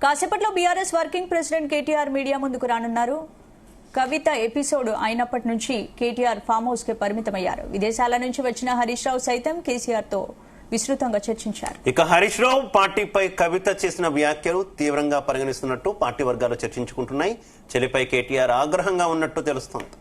కాసేపట్లో BRS working president KTR media ముందుకు రానున్నారు. కవిత ఎపిసోడ్ అయినప్పటి నుంచి కేటీఆర్ ఫామ్ హౌస్ కి పరిమితమయ్యారు. విదేశాల నుంచి వచ్చిన హరీష్ రావు సైతం కేసీఆర్ తో విస్తృతంగా చర్చించారు. ఇక హరీష్ రావు పార్టీపై కవిత చేసిన వ్యాఖ్యలు తీవ్రంగా పరిగణిస్తున్నట్టు పార్టీ వర్గాలు చర్చించుకుంటున్నాయి. చెల్లిపై కేటీఆర్ ఆగ్రహంగా ఉన్నట్టు తెలుస్తోంది.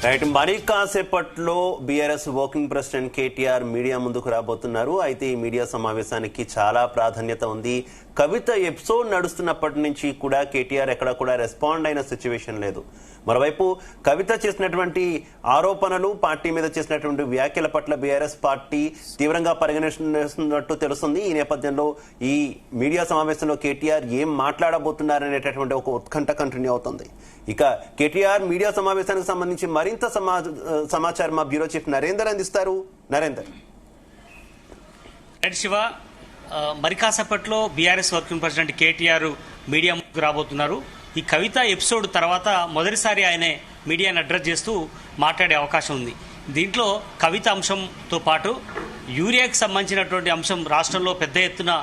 రైట్, మరి కాసేపట్లో BRS working president KTR media ముందుకు రాబోతున్నారు. అయితే ఈ మీడియా సమావేశానికి చాలా ప్రాధాన్యత ఉంది. కవిత ఎపిసోడ్ నడుస్తున్నప్పటి నుంచి కూడా కేటీఆర్ ఎక్కడ కూడా రెస్పాండ్ అయిన సిచ్యువేషన్ లేదు. మరోవైపు కవిత చేసినటువంటి ఆరోపణలు, పార్టీ మీద చేసినటువంటి వ్యాఖ్యల పట్ల బీఆర్ఎస్ పార్టీ తీవ్రంగా పరిగణిస్తున్నట్టు తెలుస్తుంది. ఈ నేపథ్యంలో ఈ మీడియా సమావేశంలో కేటీఆర్ ఏం మాట్లాడబోతున్నారనేటటువంటి ఒక ఉత్కంఠ కంటిన్యూ అవుతుంది. ఇక కేటీఆర్ మీడియా సమావేశానికి సంబంధించి మరింత సమాచారం మా బ్యూరో చీఫ్ నరేందర్ అందిస్తారు. నరేందర్. శివ, మరి కాసేపట్లో BRS working president KTR media ముందుకు రాబోతున్నారు. ఈ కవిత ఎపిసోడ్ తర్వాత మొదటిసారి ఆయనే మీడియాని అడ్రస్ చేస్తూ మాట్లాడే అవకాశం ఉంది. దీంట్లో కవిత అంశంతో పాటు యూరియాకి సంబంధించినటువంటి అంశం రాష్ట్రంలో పెద్ద ఎత్తున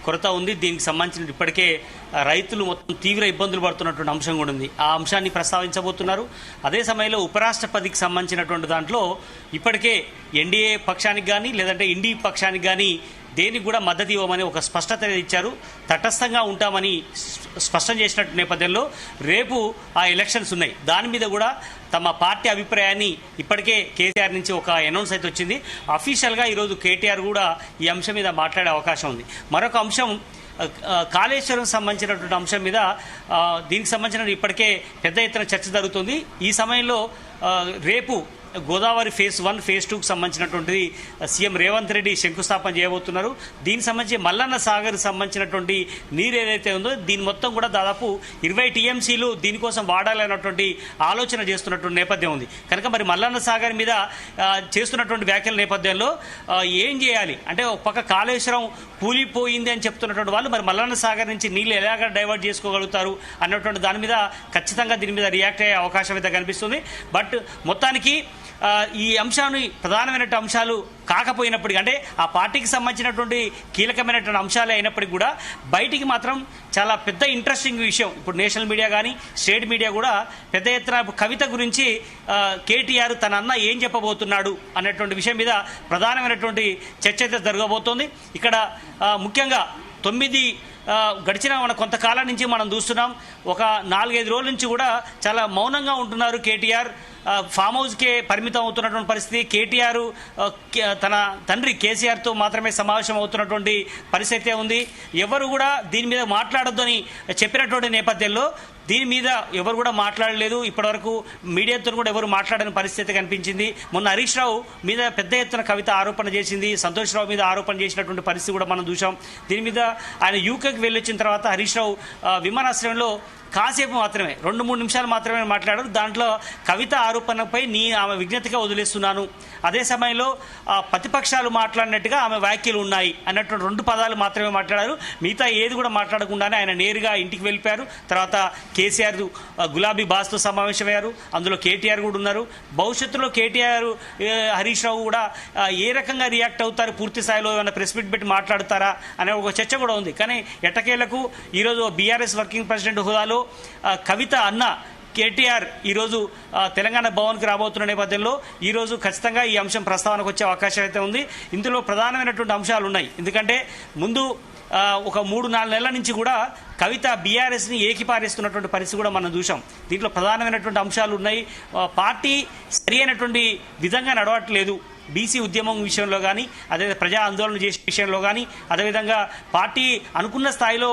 కొరత ఉంది. దీనికి సంబంధించిన ఇప్పటికే రైతులు మొత్తం తీవ్ర ఇబ్బందులు పడుతున్నటువంటి అంశం కూడా ఉంది. ఆ అంశాన్ని ప్రస్తావించబోతున్నారు. అదే సమయంలో ఉపరాష్ట్రపతికి సంబంధించినటువంటి దాంట్లో ఇప్పటికే ఎన్డీఏ పక్షానికి కానీ లేదంటే ఇండీ పక్షానికి కానీ దేనికి కూడా మద్దతు ఇవ్వమని ఒక స్పష్టత ఇచ్చారు. తటస్థంగా ఉంటామని స్పష్టం చేసినట్టు నేపథ్యంలో రేపు ఆ ఎలక్షన్స్ ఉన్నాయి. దాని మీద కూడా తమ పార్టీ అభిప్రాయాన్ని ఇప్పటికే కేసీఆర్ నుంచి ఒక అనౌన్స్ అయితే వచ్చింది. అఫీషియల్గా ఈరోజు కేటీఆర్ కూడా ఈ అంశం మీద మాట్లాడే అవకాశం ఉంది. మరొక అంశం కాళేశ్వరం సంబంధించినటువంటి అంశం మీద దీనికి సంబంధించిన ఇప్పటికే పెద్ద ఎత్తున చర్చ జరుగుతుంది. ఈ సమయంలో రేపు గోదావరి ఫేజ్ 1, ఫేజ్ 2కు సంబంధించినటువంటిది సీఎం రేవంత్ రెడ్డి శంకుస్థాపన చేయబోతున్నారు. దీనికి సంబంధించి మల్లన్న సాగర్ సంబంధించినటువంటి నీరు ఏదైతే ఉందో దీని మొత్తం కూడా దాదాపు 20 టీఎంసీలు దీనికోసం వాడాలన్నటువంటి ఆలోచన చేస్తున్నటువంటి నేపథ్యం ఉంది. కనుక మరి మల్లన్న సాగర్ మీద చేస్తున్నటువంటి వ్యాఖ్యల నేపథ్యంలో ఏం చేయాలి అంటే, ఒక పక్క కాళేశ్వరం కూలిపోయింది అని చెప్తున్నటువంటి వాళ్ళు మరి మల్లన్న సాగర్ నుంచి నీళ్లు ఎలాగ డైవర్ట్ చేసుకోగలుగుతారు అన్నటువంటి దాని మీద ఖచ్చితంగా దీని మీద రియాక్ట్ అయ్యే అవకాశం అయితే కనిపిస్తుంది. బట్ మొత్తానికి ఈ అంశాన్ని ప్రధానమైన అంశాలు కాకపోయినప్పటికీ, అంటే ఆ పార్టీకి సంబంధించినటువంటి కీలకమైనటువంటి అంశాలే అయినప్పటికీ కూడా బయటికి మాత్రం చాలా పెద్ద ఇంట్రెస్టింగ్ విషయం. ఇప్పుడు నేషనల్ మీడియా కానీ స్టేట్ మీడియా కూడా పెద్ద ఎత్తున కవిత గురించి కేటీఆర్ తన అన్న ఏం చెప్పబోతున్నాడు అనేటువంటి విషయం మీద ప్రధానమైనటువంటి చర్చ అయితే జరగబోతోంది. ఇక్కడ ముఖ్యంగా గడిచిన కొంతకాలం నుంచి మనం చూస్తున్నాం. ఒక 4-5 రోజుల నుంచి కూడా చాలా మౌనంగా ఉంటున్నారు కేటీఆర్. ఫామ్ హౌస్కే పరిమితం అవుతున్నటువంటి పరిస్థితి. కేటీఆర్ తన తండ్రి కేసీఆర్తో మాత్రమే సమావేశం అవుతున్నటువంటి పరిస్థితి ఉంది. ఎవరు కూడా దీని మీద మాట్లాడొద్దు అని చెప్పినటువంటి నేపథ్యంలో దీని మీద ఎవరు కూడా మాట్లాడలేదు. ఇప్పటివరకు మీడియాతో కూడా ఎవరు మాట్లాడని పరిస్థితి కనిపించింది. మొన్న హరీష్ రావు మీద పెద్ద ఎత్తున కవిత ఆరోపణ చేసింది, సంతోష్ రావు మీద ఆరోపణ చేసినటువంటి పరిస్థితి కూడా మనం చూసాం. దీని మీద ఆయన యూకేకి వెళ్ళొచ్చిన తర్వాత హరీష్ రావు విమానాశ్రయంలో కాసేపు మాత్రమే 2-3 నిమిషాలు మాత్రమే మాట్లాడారు. దాంట్లో కవిత ఆరోపణపై ఆమె విజ్ఞతగా వదిలేస్తున్నాను, అదే సమయంలో ప్రతిపక్షాలు మాట్లాడినట్టుగా ఆమె వ్యాఖ్యలు ఉన్నాయి అన్నటువంటి 2 పదాలు మాత్రమే మాట్లాడారు. మిగతా ఏది కూడా మాట్లాడకుండానే ఆయన నేరుగా ఇంటికి వెళ్ళిపోయారు. తర్వాత కేసీఆర్ గులాబీ బాస్తో సమావేశమయ్యారు. అందులో కేటీఆర్ కూడా ఉన్నారు. భవిష్యత్తులో కేటీఆర్ హరీష్ రావు కూడా ఏ రకంగా రియాక్ట్ అవుతారు, పూర్తి స్థాయిలో ఏమైనా ప్రెస్ మీట్ పెట్టి మాట్లాడతారా అనే ఒక చర్చ కూడా ఉంది. కానీ ఎట్టకేలకు ఈరోజు బీఆర్ఎస్ వర్కింగ్ ప్రెసిడెంట్ హోదాలో కవిత అన్న కేటీఆర్ ఈరోజు తెలంగాణ భవన్కి రాబోతున్న నేపథ్యంలో ఈరోజు ఖచ్చితంగా ఈ అంశం ప్రస్తావనకు వచ్చే అవకాశం అయితే ఉంది. ఇందులో ప్రధానమైనటువంటి అంశాలు ఉన్నాయి. ఎందుకంటే ముందు ఒక 3-4 నెలల నుంచి కూడా కవిత బీఆర్ఎస్ని ఏకిపారేస్తున్నటువంటి పరిస్థితి కూడా మనం చూసాం. దీంట్లో ప్రధానమైనటువంటి అంశాలు ఉన్నాయి. పార్టీ సరి అయినటువంటి విధంగా నడవట్లేదు. బీసీ ఉద్యమం విషయంలో కానీ, అదే ప్రజా ఆందోళన చేసే విషయంలో కానీ, అదేవిధంగా పార్టీ అనుకున్న స్థాయిలో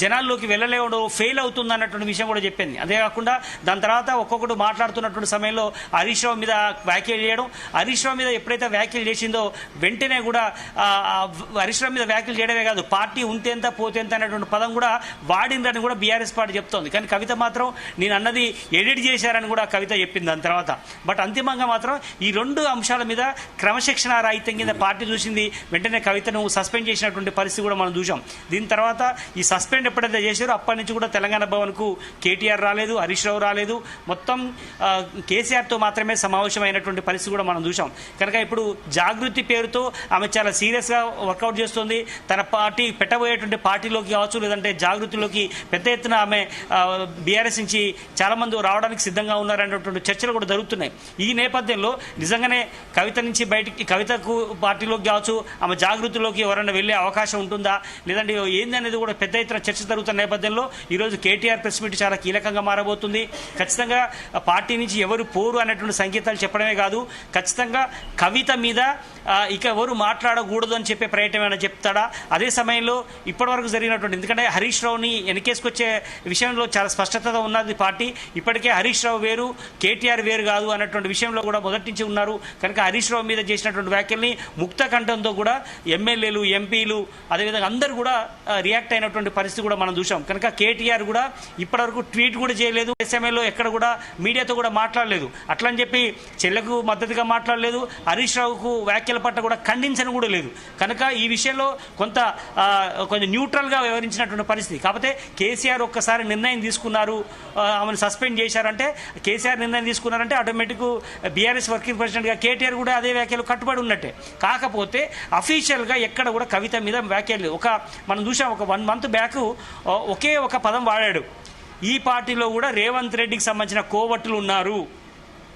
జనాల్లోకి వెళ్ళలేవడం ఫెయిల్ అవుతుంది అన్నటువంటి విషయం కూడా చెప్పింది. అదే కాకుండా దాని తర్వాత ఒక్కొక్కటి మాట్లాడుతున్నటువంటి సమయంలో హరీష్ రావు మీద వ్యాఖ్యలు చేయడం, హరీష్ రావు మీద ఎప్పుడైతే వ్యాఖ్యలు చేసిందో వెంటనే కూడా హరీష్ రావు మీద వ్యాఖ్యలు చేయడమే కాదు, పార్టీ ఉంతేంత పోతేంత అనేటువంటి పదం కూడా వాడిందని కూడా బీఆర్ఎస్ పార్టీ చెప్తోంది. కానీ కవిత మాత్రం నేను అన్నది ఎడిట్ చేశారని కూడా కవిత చెప్పింది దాని తర్వాత. బట్ అంతిమంగా మాత్రం ఈ 2 అంశాల మీద క్రమశిక్షణ రాహిత్యం కింద పార్టీ చూసింది. వెంటనే కవితను సస్పెండ్ చేసినటువంటి పరిస్థితి కూడా మనం చూసాం. దీని తర్వాత ఈ సస్పెండ్ ఎప్పుడైతే చేశారో అప్పటి నుంచి కూడా తెలంగాణ భవన్కు కేటీఆర్ రాలేదు, హరీష్ రావు రాలేదు. మొత్తం కేసీఆర్తో మాత్రమే సమావేశం అయినటువంటి పరిస్థితి కూడా మనం చూసాం. కనుక ఇప్పుడు జాగృతి పేరుతో ఆమె చాలా సీరియస్గా వర్కౌట్ చేస్తుంది. తన పార్టీ పెట్టబోయేటువంటి పార్టీలోకి కావచ్చు, లేదంటే జాగృతిలోకి పెద్ద ఎత్తున ఆమె బీఆర్ఎస్ నుంచి చాలా మంది రావడానికి సిద్ధంగా ఉన్నారనేటువంటి చర్చలు కూడా జరుగుతున్నాయి. ఈ నేపథ్యంలో నిజంగానే కవిత నుంచి బయటికి, కవితకు పార్టీలోకి కావచ్చు, ఆమె జాగృతిలోకి ఎవరైనా వెళ్లే అవకాశం ఉంటుందా లేదంటే ఏంది అనేది కూడా పెద్ద ఎత్తున చర్చ జరుగుతున్న నేపథ్యంలో ఈరోజు కేటీఆర్ ప్రెస్ మీట్ చాలా కీలకంగా మారబోతుంది. ఖచ్చితంగా పార్టీ నుంచి ఎవరు పోరు అనేటువంటి సంకేతాలు చెప్పడమే కాదు, ఖచ్చితంగా కవిత మీద ఇక ఎవరు మాట్లాడకూడదు అని చెప్పే ప్రయత్నం ఏమైనా చెప్తాడా? అదే సమయంలో ఇప్పటివరకు జరిగినటువంటి, ఎందుకంటే హరీష్ రావుని వెనకేసుకొచ్చే విషయంలో చాలా స్పష్టత ఉన్నది పార్టీ. ఇప్పటికే హరీష్ రావు వేరు, కేటీఆర్ వేరు కాదు అన్నటువంటి విషయంలో కూడా మొదటి నుంచి ఉన్నారు. కనుక హరీష్ రావు మీద చేసినటువంటి వ్యాఖ్యల్ని ముక్త కంఠంతో కూడా ఎమ్మెల్యేలు, ఎంపీలు, అదేవిధంగా అందరూ కూడా రియాక్ట్ అయినటువంటి పరిస్థితి కూడా మనం చూసాం. కనుక కేటీఆర్ కూడా ఇప్పటివరకు ట్వీట్ కూడా చేయలేదు, ఏ సమయంలో ఎక్కడ కూడా మీడియాతో కూడా మాట్లాడలేదు. అట్లని చెప్పి చెల్లెకు మద్దతుగా మాట్లాడలేదు, హరీష్ రావుకు వ్యాఖ్యల పట్ల కూడా ఖండించడం కూడా లేదు. కనుక ఈ విషయంలో కొంచెం న్యూట్రల్గా వ్యవహరించినటువంటి పరిస్థితి. కాకపోతే కేసీఆర్ ఒక్కసారి నిర్ణయం తీసుకున్నారు, ఆమెను సస్పెండ్ చేశారంటే, కేసీఆర్ నిర్ణయం తీసుకున్నారంటే ఆటోమేటిక్ బీఆర్ఎస్ వర్కింగ్ ప్రెసిడెంట్గా కేటీఆర్ కూడా అదే వ్యాఖ్యలు కట్టుబడి ఉన్నట్టే. కాకపోతే అఫీషియల్గా ఎక్కడ కూడా కవిత మీద వ్యాఖ్యలు లేవు. మనం చూసాం, ఒక 1 month బ్యాక్ ఒకే ఒక పదం వాడాడు, ఈ పార్టీలో కూడా రేవంత్ రెడ్డికి సంబంధించిన కోవట్టులు ఉన్నారు,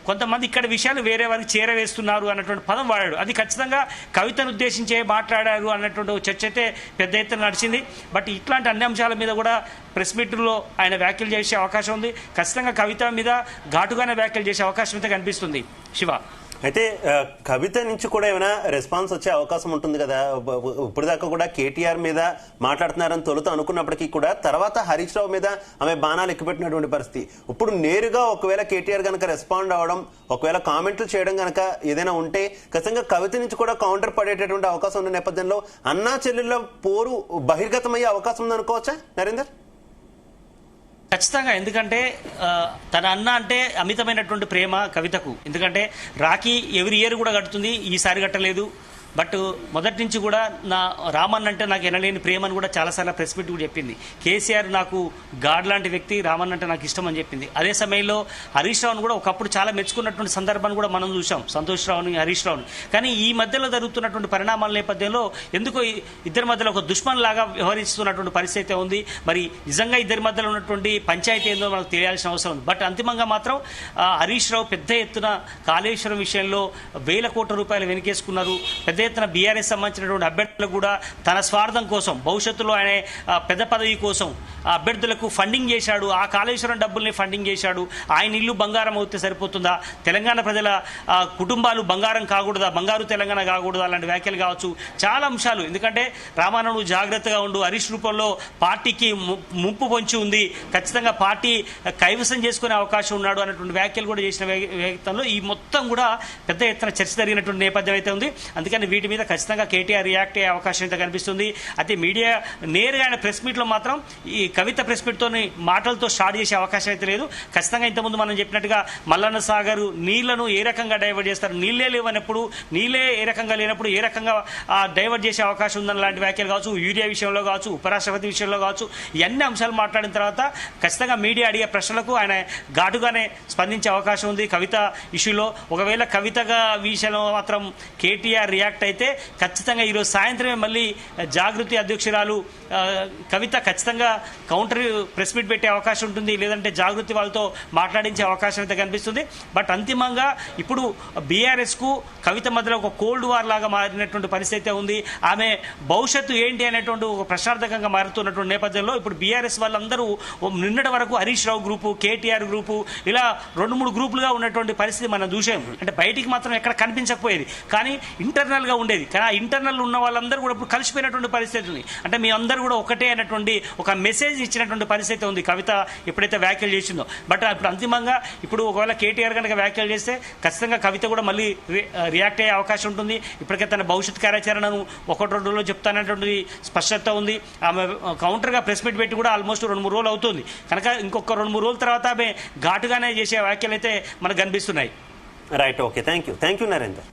కొంతమంది ఇక్కడ విషయాలు వేరే వారికి చేరవేస్తున్నారు అన్నటువంటి పదం వాడాడు. అది ఖచ్చితంగా కవితను ఉద్దేశించే మాట్లాడారు అన్నటువంటి చర్చ అయితే పెద్ద ఎత్తున నడిచింది. బట్ ఇట్లాంటి అన్ని అంశాల మీద కూడా ప్రెస్ మీట్లో ఆయన వ్యాఖ్యలు చేసే అవకాశం ఉంది. ఖచ్చితంగా కవిత మీద ఘాటుగానే వ్యాఖ్యలు చేసే అవకాశం అయితే కనిపిస్తుంది. శివ, అయితే కవిత నుంచి కూడా ఏమైనా రెస్పాన్స్ వచ్చే అవకాశం ఉంటుంది కదా? ఇప్పుడు దాకా కూడా కేటీఆర్ మీద మాట్లాడుతున్నారని తొలుత అనుకున్నప్పటికీ కూడా తర్వాత హరీష్ రావు మీద ఆమె బాణాలు ఎక్కుపెట్టినటువంటి పరిస్థితి. ఇప్పుడు నేరుగా ఒకవేళ కేటీఆర్ కనుక రెస్పాండ్ అవ్వడం, ఒకవేళ కామెంట్లు చేయడం కనుక ఏదైనా ఉంటే ఖచ్చితంగా కవిత నుంచి కూడా కౌంటర్ పడేటటువంటి అవకాశం ఉన్న నేపథ్యంలో అన్నా చెల్లెళ్ళ పోరు బహిర్గతమయ్యే అవకాశం ఉందనుకోవచ్చా నరేందర్? ఖచ్చితంగా. ఎందుకంటే తన అన్న అంటే అమితమైనటువంటి ప్రేమ కవితకు. ఎందుకంటే రాఖీ ఎవ్రీ ఇయర్ కూడా కడుతుంది, ఈసారి కట్టలేదు. బట్ మొదటి నుంచి కూడా నా రామన్ అంటే నాకు ఎనలేని ప్రేమ అని కూడా చాలాసార్లు ప్రెస్ మీట్ కూడా చెప్పింది. కేసీఆర్ నాకు గాడ్ లాంటి వ్యక్తి, రామన్ అంటే నాకు ఇష్టం అని చెప్పింది. అదే సమయంలో హరీష్ రావును కూడా ఒకప్పుడు చాలా మెచ్చుకున్నటువంటి సందర్భాన్ని కూడా మనం చూసాం, సంతోష్ రావుని, హరీష్ రావుని. కానీ ఈ మధ్యలో జరుగుతున్నటువంటి పరిణామాల నేపథ్యంలో ఎందుకో ఇద్దరి మధ్యలో ఒక దుష్మన్ లాగా వ్యవహరిస్తున్నటువంటి పరిస్థితి ఉంది. మరి నిజంగా ఇద్దరి మధ్యలో ఉన్నటువంటి పంచాయతీ ఏందో మనకు తెలియాల్సిన అవసరం ఉంది. బట్ అంతిమంగా మాత్రం హరీష్ రావు పెద్ద ఎత్తున కాళేశ్వరం విషయంలో వేల కోట్ల రూపాయలు వెనకేసుకున్నారు. పెద్ద ఎత్తున బీఆర్ఎస్ సంబంధించినటువంటి అభ్యర్థులకు కూడా తన స్వార్థం కోసం, భవిష్యత్తులో ఆయన పెద్ద పదవి కోసం అభ్యర్థులకు ఫండింగ్ చేశాడు. ఆ కాళేశ్వరం డబ్బుల్ని ఫండింగ్ చేశాడు. ఆయన ఇల్లు బంగారం అవుతే సరిపోతుందా? తెలంగాణ ప్రజల కుటుంబాలు బంగారం కాకూడదా? బంగారు తెలంగాణ కాకూడదా? అలాంటి వ్యాఖ్యలు కావచ్చు, చాలా అంశాలు. ఎందుకంటే రామారావు జాగ్రత్తగా ఉండు, హరీష్ రూపంలో పార్టీకి ముప్పు పొంచి ఉంది, ఖచ్చితంగా పార్టీ కైవసం చేసుకునే అవకాశం ఉన్నాడు అన్నటువంటి వ్యాఖ్యలు కూడా చేసిన వ్యక్తంలో ఈ మొత్తం కూడా పెద్ద ఎత్తున చర్చ జరిగినటువంటి నేపథ్యం అయితే ఉంది. అందుకని వీటి మీద ఖచ్చితంగా కేటీఆర్ రియాక్ట్ అయ్యే అవకాశం అయితే కనిపిస్తుంది. అయితే మీడియా నేరుగా ఆయన ప్రెస్ మీట్లో మాత్రం ఈ కవిత ప్రెస్ మీట్తో మాటలతో స్టార్ట్ చేసే అవకాశం అయితే లేదు. ఖచ్చితంగా ఇంతకుముందు మనం చెప్పినట్టుగా మల్లన్న సాగర్ నీళ్లను ఏ రకంగా డైవర్ట్ చేస్తారు, నీళ్లే లేవనప్పుడు, నీళ్లే ఏ రకంగా లేనప్పుడు ఏ రకంగా డైవర్ట్ చేసే అవకాశం ఉందని లాంటి వ్యాఖ్యలు కావచ్చు, యూరియా విషయంలో కావచ్చు, ఉపరాష్ట్రపతి విషయంలో కావచ్చు, ఇవన్నీ అంశాలు మాట్లాడిన తర్వాత ఖచ్చితంగా మీడియా అడిగే ప్రశ్నలకు ఆయన ఘాటుగానే స్పందించే అవకాశం ఉంది కవిత ఇష్యూలో. ఒకవేళ కవితగా విషయంలో మాత్రం కేటీఆర్ రియాక్ట్ అయితే ఖచ్చితంగా ఈరోజు సాయంత్రమే మళ్ళీ జాగృతి అధ్యక్షురాలు కవిత ఖచ్చితంగా కౌంటర్ ప్రెస్ మీట్ పెట్టే అవకాశం ఉంటుంది, లేదంటే జాగృతి వాళ్ళతో మాట్లాడించే అవకాశం అయితే కనిపిస్తుంది. బట్ అంతిమంగా ఇప్పుడు బీఆర్ఎస్కు కవిత మధ్యలో ఒక కోల్డ్ వార్ లాగా మారినటువంటి పరిస్థితి ఉంది. ఆమె భవిష్యత్తు ఏంటి అనేటువంటి ఒక ప్రశ్నార్థకంగా మారుతున్నటువంటి నేపథ్యంలో ఇప్పుడు బీఆర్ఎస్ వాళ్ళందరూ నిన్నటి వరకు హరీష్ రావు గ్రూపు, కేటీఆర్ గ్రూపు, ఇలా 2-3 గ్రూపులుగా ఉన్నటువంటి పరిస్థితి మనం చూసాం. అంటే బయటికి మాత్రం ఎక్కడ కనిపించకపోయేది, కానీ ఇంటర్నల్గా ఉండేది. కానీ ఆ ఇంటర్నల్ ఉన్న వాళ్ళందరూ కూడా ఇప్పుడు కలిసిపోయినటువంటి పరిస్థితి ఉంది. అంటే మీ అందరూ కూడా ఒకటే అనేటువంటి ఒక మెసేజ్ ఇచ్చినటువంటి పరిస్థితి ఉంది కవిత ఎప్పుడైతే వ్యాఖ్యలు చేసిందో. బట్ ఇప్పుడు అంతిమంగా ఇప్పుడు ఒకవేళ కేటీఆర్ కనుక వ్యాఖ్యలు చేస్తే ఖచ్చితంగా కవిత కూడా మళ్ళీ రియాక్ట్ అయ్యే అవకాశం ఉంటుంది. ఇప్పటికే తన భవిష్యత్ కార్యాచరణను 1-2 రోజుల్లో చెప్తానటువంటి స్పష్టత ఉంది. ఆమె కౌంటర్గా ప్రెస్ మీట్ పెట్టి కూడా ఆల్మోస్ట్ 2-3 రోజులు అవుతుంది. కనుక ఇంకొక 2-3 రోజుల తర్వాత ఆమె ఘాటుగానే చేసే వ్యాఖ్యలు అయితే మనకు కనిపిస్తున్నాయి. Right, okay, thank you Narender.